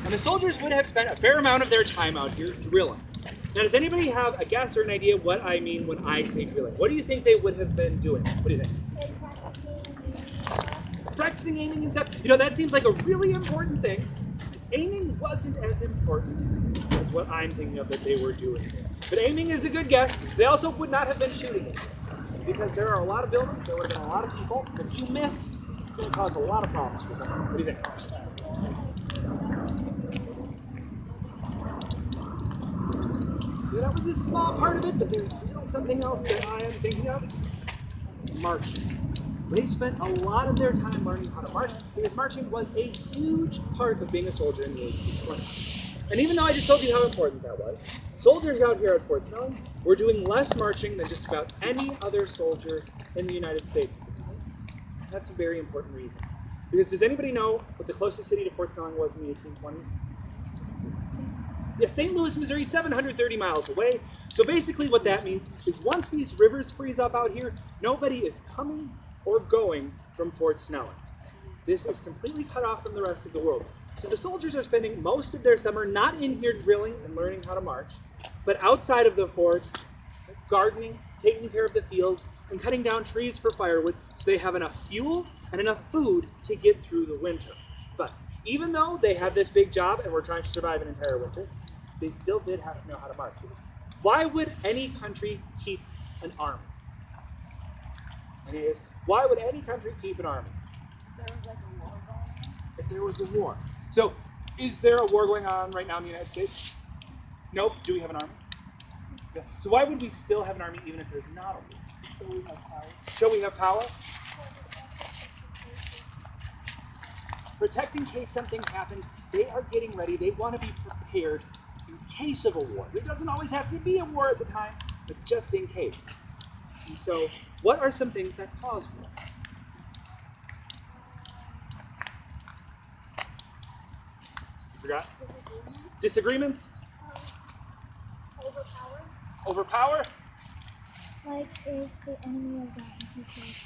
And the soldiers would have spent a fair amount of their time out here drilling. Now, does anybody have a guess or an idea what I mean when I say drilling? What do you think they would have been doing? What do you think? Practicing aiming and stuff. You know, that seems like a really important thing. Aiming wasn't as important as what I'm thinking of that they were doing here. But aiming is a good guess. They also would not have been shooting it. Because there are a lot of buildings, there would have been a lot of people. If you miss, it's going to cause a lot of problems for someone. What do you think? Yeah, that was a small part of it, but there's still something else that I am thinking of. Marching. They spent a lot of their time learning how to march because marching was a huge part of being a soldier in the 1820s. And even though I just told you how important that was, soldiers out here at Fort Snelling were doing less marching than just about any other soldier in the United States. That's a very important reason. Because does anybody know what the closest city to Fort Snelling was in the 1820s? Yeah, St. Louis, Missouri, 730 miles away. So basically what that means is once these rivers freeze up out here, nobody is coming or going from Fort Snelling. This is completely cut off from the rest of the world. So the soldiers are spending most of their summer not in here drilling and learning how to march, but outside of the fort, gardening, taking care of the fields, and cutting down trees for firewood so they have enough fuel and enough food to get through the winter. But even though they had this big job and were trying to survive an entire winter, they still did have to know how to march. Why would any country keep an army? And it is, why would any country keep an army? If there was a war. So, is there a war going on right now in the United States? Nope. Do we have an army? Yeah. So why would we still have an army even if there's not a war? So we have power. So we have power? Protect in case something happens. They are getting ready. They want to be prepared in case of a war. There doesn't always have to be a war at the time, but just in case. And so, what are some things that cause war? You forgot? Disagreements? Overpower? Like if the enemy has gotten too close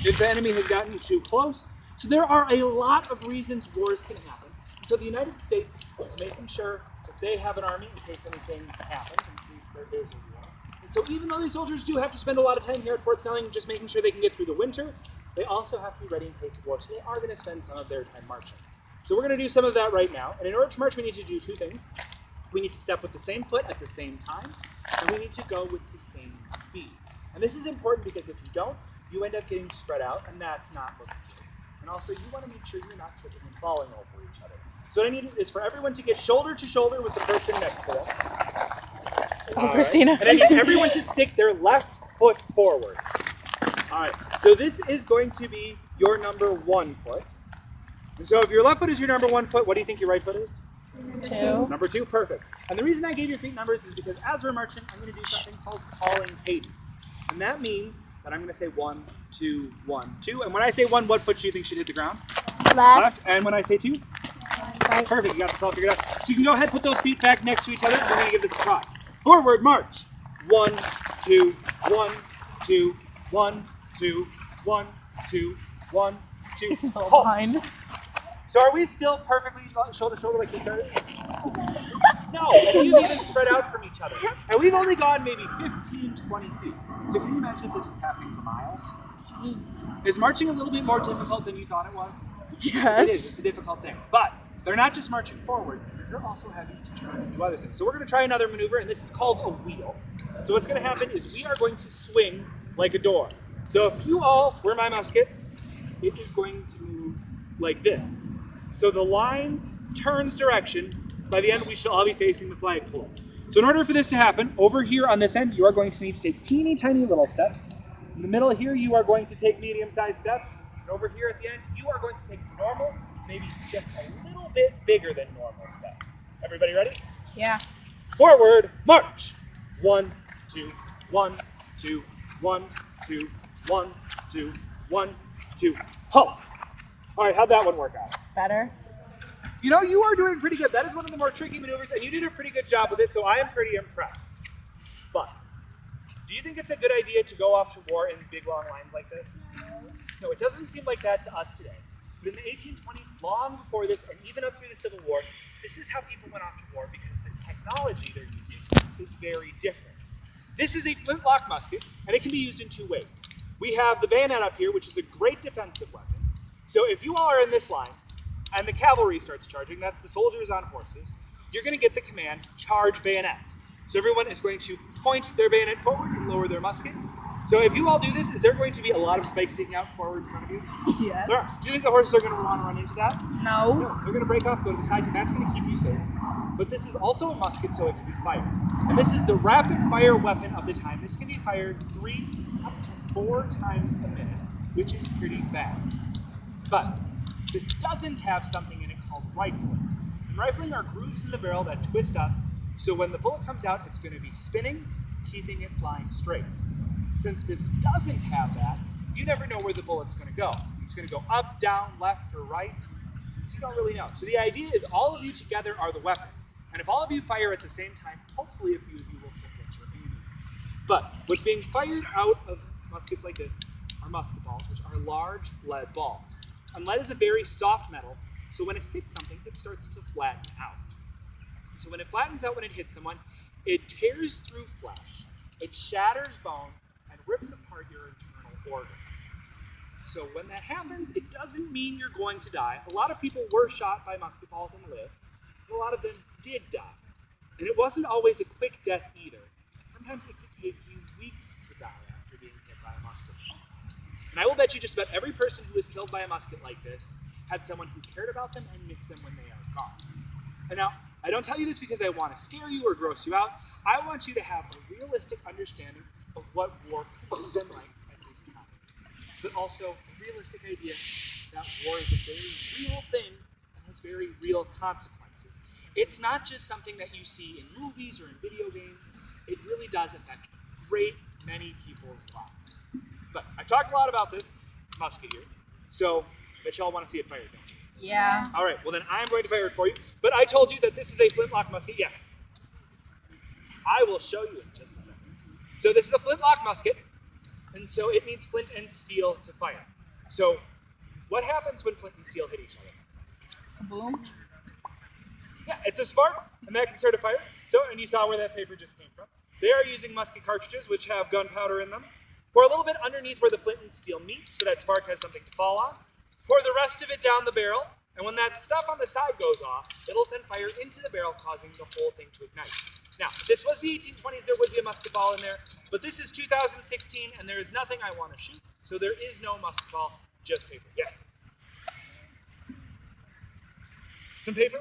to If the enemy has gotten too close. So there are a lot of reasons wars can happen. So the United States is making sure that they have an army in case anything happens, in case there is a war. And so even though these soldiers do have to spend a lot of time here at Fort Snelling just making sure they can get through the winter, they also have to be ready in case of war. So they are going to spend some of their time marching. So we're going to do some of that right now. And in order to march, we need to do two things. We need to step with the same foot at the same time, and we need to go with the same speed. And this is important because if you don't, you end up getting spread out, and that's not what you do. And also, you want to make sure you're not tripping and falling over each other. So what I need is for everyone to get shoulder to shoulder with the person next to them. Oh, Christina. Right. And I need everyone to stick their left foot forward. All right. So this is going to be your number 1 foot. And so if your left foot is your number 1 foot, what do you think your right foot is? 2. Number 2, perfect. And the reason I gave your feet numbers is because as we're marching, I'm going to do something called calling cadence. And that means that I'm going to say 1, 2, 1, 2. And when I say 1, what foot do you think should hit the ground? Left. And when I say 2? Right. Perfect, you got this all figured out. So you can go ahead, put those feet back next to each other, and we're going to give this a try. Forward march. 1, 2, 1, 2, 1, 2, 1, 2, 1, 2. Halt. Behind. So are we still perfectly shoulder to shoulder like we started? No, and you've even spread out from each other. And we've only gone maybe 15, 20 feet. So can you imagine if this was happening for miles? Is marching a little bit more difficult than you thought it was? Yes. It is, it's a difficult thing. But they're not just marching forward, they're also having to turn and do other things. So we're going to try another maneuver, and this is called a wheel. So what's going to happen is we are going to swing like a door. So if you all, where my musket, it is going to move like this. So the line turns direction. By the end, we shall all be facing the flagpole. So in order for this to happen, over here on this end, you are going to need to take teeny tiny little steps. In the middle here, you are going to take medium-sized steps. And over here at the end, you are going to take normal, maybe just a little bit bigger than normal steps. Everybody ready? Yeah. Forward, march. 1, 2, 1, 2, 1, 2, 1, 2, 1, 2, halt. All right, how'd that one work out? Better. You know, you are doing pretty good. That is one of the more tricky maneuvers, and you did a pretty good job with it, so I am pretty impressed. But, do you think it's a good idea to go off to war in big, long lines like this? No, it doesn't seem like that to us today. But But in the 1820s, long before this, and even up through the Civil War, this is how people went off to war because the technology they're using is very different. This is a flintlock musket, and it can be used in two ways. We have the bayonet up here, which is a great defensive weapon. So if you all are in this line, and the cavalry starts charging, that's the soldiers on horses, you're going to get the command, charge bayonets. So everyone is going to point their bayonet forward and lower their musket. So if you all do this, is there going to be a lot of spikes sticking out forward in front of you? Yes. There are. Do you think the horses are going to want to run into that? No. No, they're going to break off, go to the sides, and that's going to keep you safe. But this is also a musket, so it can be fired. And this is the rapid fire weapon of the time. This can be fired 3 up to 4 times a minute, which is pretty fast. But this doesn't have something in it called rifling. And rifling are grooves in the barrel that twist up, so when the bullet comes out, it's going to be spinning, keeping it flying straight. Since this doesn't have that, you never know where the bullet's going to go. It's going to go up, down, left, or right. You don't really know. So the idea is all of you together are the weapon. And if all of you fire at the same time, hopefully a few of you will pick what you're aiming. But what's being fired out of muskets like this are musket balls, which are large lead balls. And lead is a very soft metal, so when it hits something, it starts to flatten out. So when it flattens out when it hits someone, it tears through flesh, it shatters bone, and rips apart your internal organs. So when that happens, it doesn't mean you're going to die. A lot of people were shot by musket balls and lived, but a lot of them did die. And it wasn't always a quick death either. Sometimes it could take you weeks to die after being hit by a musket ball. And I will bet you just about every person who was killed by a musket like this had someone who cared about them and missed them when they are gone. And now, I don't tell you this because I want to scare you or gross you out. I want you to have a realistic understanding of what war could have been like at this time. But also a realistic idea that war is a very real thing and has very real consequences. It's not just something that you see in movies or in video games. It really does affect a great many people's lives. But I've talked a lot about this musket here, so I bet you all want to see it fired, don't you? Yeah. All right, well then I'm going to fire it for you. But I told you that this is a flintlock musket. Yes. I will show you in just a second. So this is a flintlock musket, and so it needs flint and steel to fire. So what happens when flint and steel hit each other? Boom. Yeah, it's a spark, and that can start a fire. So, and you saw where that paper just came from. They are using musket cartridges, which have gunpowder in them. Pour a little bit underneath where the flint and steel meet, so that spark has something to fall on. Pour the rest of it down the barrel, and when that stuff on the side goes off, it'll send fire into the barrel, causing the whole thing to ignite. Now, if this was the 1820s, there would be a musket ball in there, but this is 2016, and there is nothing I want to shoot, so there is no musket ball, just paper. Yes? Some paper?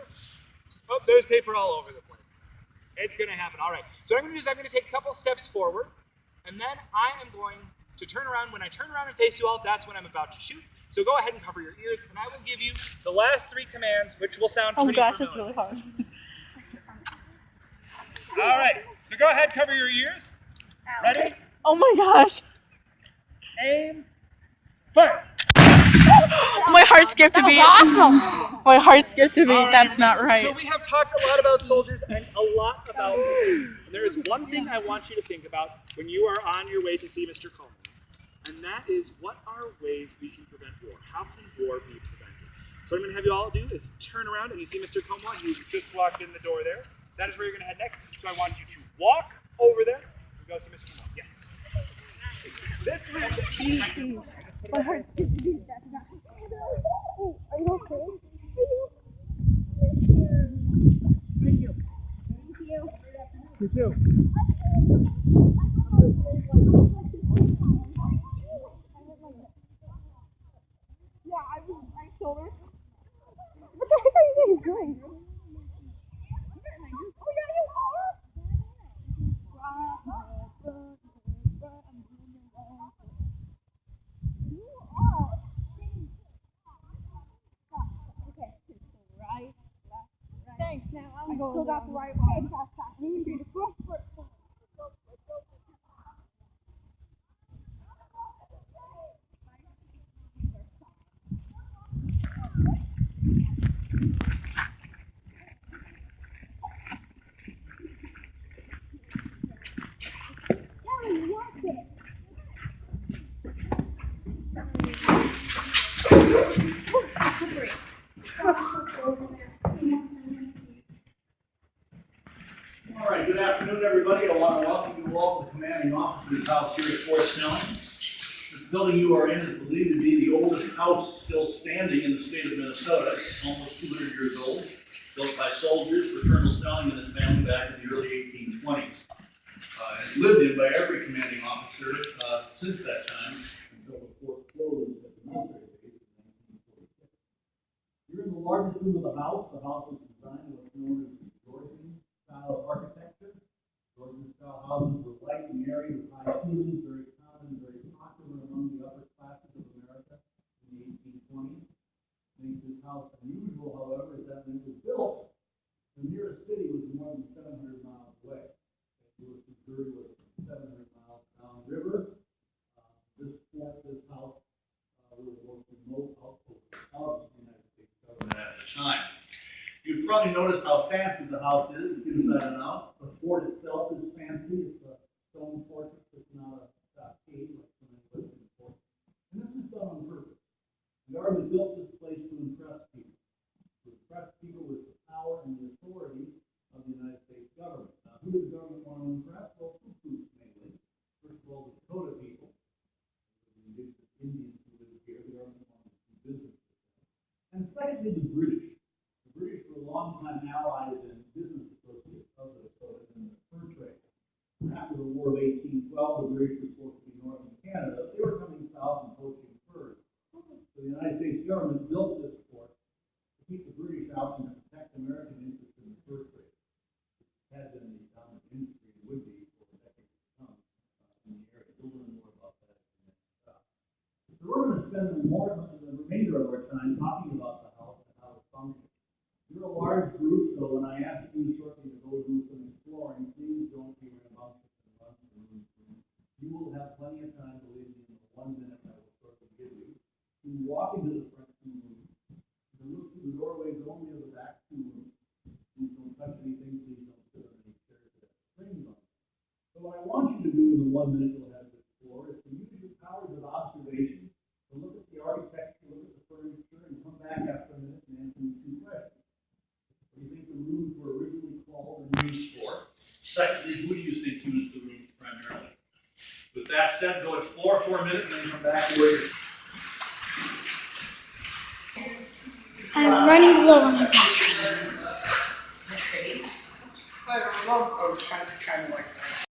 Oh, there's paper all over the place. It's going to happen. All right. So what I'm going to do is I'm going to take a couple steps forward, and then I am going to turn around. When I turn around and face you all, that's when I'm about to shoot. So go ahead and cover your ears, and I will give you the last 3 commands, which will sound pretty familiar. That's really hard. All right. So go ahead, cover your ears. Ready? Oh my gosh. Aim. Fire. My heart skipped a beat. Awesome. My heart skipped a beat. All right. That's not right. So we have talked a lot about soldiers and a lot about war. And there is one thing I want you to think about when you are on your way to see Mr. Coleman, and that is what are ways we can prevent war? How can war be prevented? So what I'm going to have you all do is turn around, and you see Mr. Coleman, who just walked in the door there. That is where you're going to head next. So I want you to walk over there and go see Mr. Coleman. Yes. This way. My heart skipped a beat. That's not. Are you okay? Thank you. Thank you. You too. Yeah, I was my shoulder. What the heck are you guys doing? Oh my god, you are? You are. Okay, right, left, right. Thanks, now I'm going. I still got the right one. afternoon, everybody. I want to welcome you all to the commanding officer's house here at Fort Snelling. This building you are in is believed to be the oldest house still standing in the state of Minnesota. It's almost 200 years old, built by soldiers for Colonel Snelling and his family back in the early 1820s. And it's lived in by every commanding officer since that time, until the fort closed at the military base in 1946. You're in the largest room of the house. The house was designed with what's known as the Georgian style of architecture. Georgian style houses were light and airy with high ceilings, very common, very popular among the upper classes of America in the 1820s. Makes this house unusual, however, is that when it was built, the nearest city was more than 700 miles away. Missouri was 700 miles downriver. This house was the most remote outpost of the United States government at the time. You've probably noticed how fancy the house is, inside and out. The fort itself is fancy. It's a stone fortress. It's not a stockade like so many places in the fort. And this is done on purpose. The Army built this place to impress people with the power and the authority of the United States government. Now, who does the government want to impress? Well, two groups mainly. First of all, the Dakota people, the indigenous Indians who live here. The government wanted to do business with them. And secondly, the British. The British were longtime allies and business associates of the Dakota in the fur trade. After the War of 1812, the British were supposed to be north of Canada. They were coming south and poaching furs. So the United States government built this fort to keep the British out and to protect American interests in the fur trade. It had been the dominant industry and would be for decades to come in the area. We'll learn more about that in the next stop. So we're going to spend the remainder of our time talking about the house and how it functions. You're a large group, so when I ask you shortly to go do some exploring, please don't be rambunctious and run from room to room. You will have plenty of time, believe me, in the 1 minute I will shortly give you, to walk into the front two rooms, to look through the doorways only of the back two rooms. Please don't touch anything, please don't sit on any chairs that have springs on them. So what I want you to do in the 1 minute you'll have to explore is to use your powers of observation to look at the architecture, look at the furniture, and come back after a minute and answer me two questions. What do you think the rooms were originally called and used for? Secondly, who do you think used the rooms primarily? With that said, go explore for a minute and then come back later. I'm running low on my batteries. I was trying to like